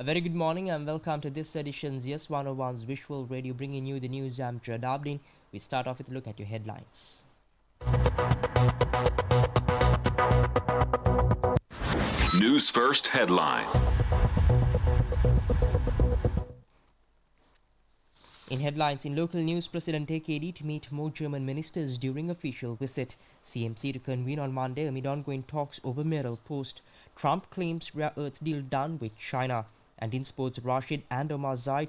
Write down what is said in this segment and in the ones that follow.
A very good morning and welcome to this edition's YES101's Visual Radio, bringing you the news. I'm Jad Abdin. We start off with a look at your headlines. News First headline. In headlines, in local news, President AKD to meet more German ministers during official visit. CMC to convene on Monday amid ongoing talks over mineral post. Trump claims rare earths deal done with China. And in sports, Rashid and Omar Zai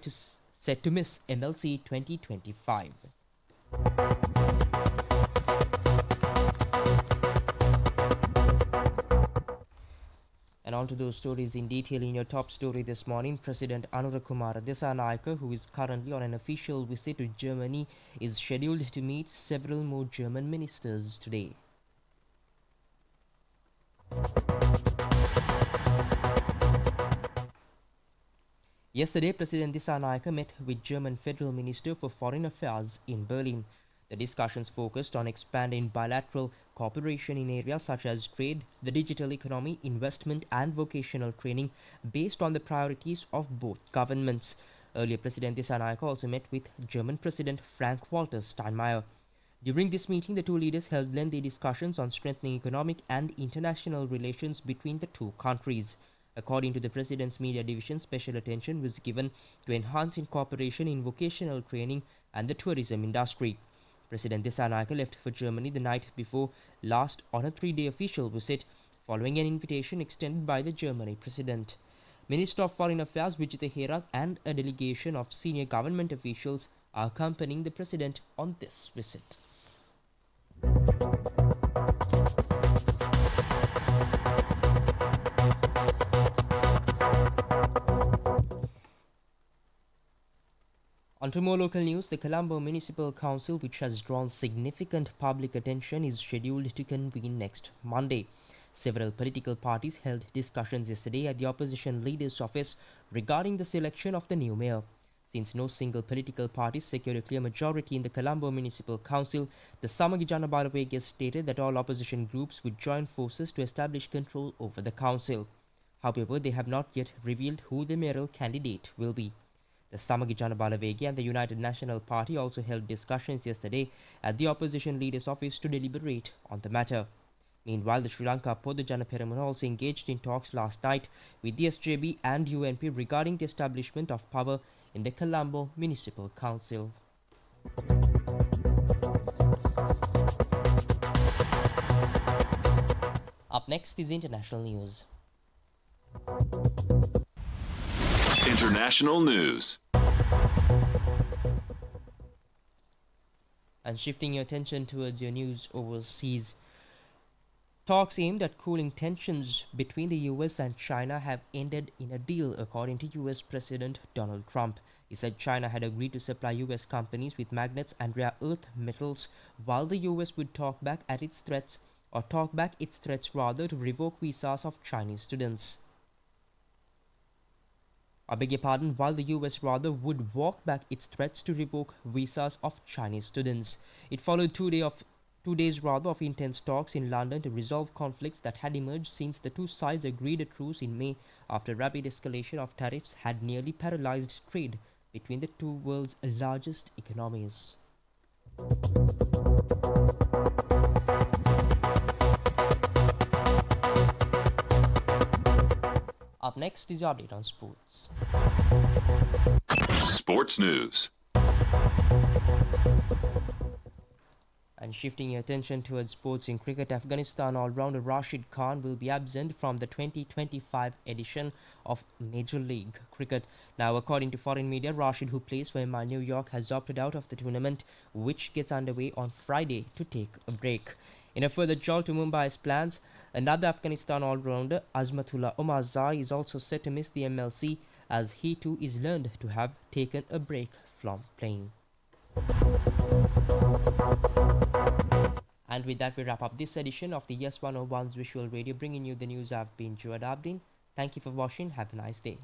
set to miss MLC 2025. And on to those stories in detail. In your top story this morning, President Anurakumara Dissanayake, who is currently on an official visit to Germany, is scheduled to meet several more German ministers today. Yesterday, President Dissanayake met with German Federal Minister for Foreign Affairs in Berlin. The discussions focused on expanding bilateral cooperation in areas such as trade, the digital economy, investment and vocational training based on the priorities of both governments. Earlier, President Dissanayake also met with German President Frank-Walter Steinmeier. During this meeting, the two leaders held lengthy discussions on strengthening economic and international relations between the two countries. According to the President's Media Division, special attention was given to enhancing cooperation in vocational training and the tourism industry. President Dissanayake left for Germany the night before last on a 3-day official visit, following an invitation extended by the German President. Minister of Foreign Affairs Vijitha Herath and a delegation of senior government officials are accompanying the President on this visit. On to more local news, the Colombo Municipal Council, which has drawn significant public attention, is scheduled to convene next Monday. Several political parties held discussions yesterday at the opposition leader's office regarding the selection of the new mayor. Since no single political party secured a clear majority in the Colombo Municipal Council, the Samagijana Balawege stated that all opposition groups would join forces to establish control over the council. However, they have not yet revealed who the mayoral candidate will be. The Samagijana Balawege and the United National Party also held discussions yesterday at the opposition leader's office to deliberate on the matter. Meanwhile, the Sri Lanka Podujana Peramuna also engaged in talks last night with the SJB and UNP regarding the establishment of power in the Colombo Municipal Council. Up next is international news. International news. And shifting your attention towards your news overseas, talks aimed at cooling tensions between the US and China have ended in a deal, according to US President Donald Trump. He said China had agreed to supply US companies with magnets and rare earth metals, while the US would talk back its threats to revoke visas of Chinese students. While the US would walk back its threats to revoke visas of Chinese students. It followed 2 days of intense talks in London to resolve conflicts that had emerged since the two sides agreed a truce in May after rapid escalation of tariffs had nearly paralyzed trade between the two world's largest economies. Up next is your update on sports. Sports news. And shifting your attention towards sports in cricket, Afghanistan all-rounder Rashid Khan will be absent from the 2025 edition of Major League Cricket. Now, according to foreign media, Rashid, who plays for MI New York, has opted out of the tournament, which gets underway on Friday, to take a break. In a further jolt to Mumbai's plans, another Afghanistan all-rounder, Azmatullah Omar Zai, is also set to miss the MLC, as he too is learned to have taken a break from playing. And with that, we wrap up this edition of the YES101's Visual Radio, bringing you the news. I've been Jad Abdin. Thank you for watching. Have a nice day.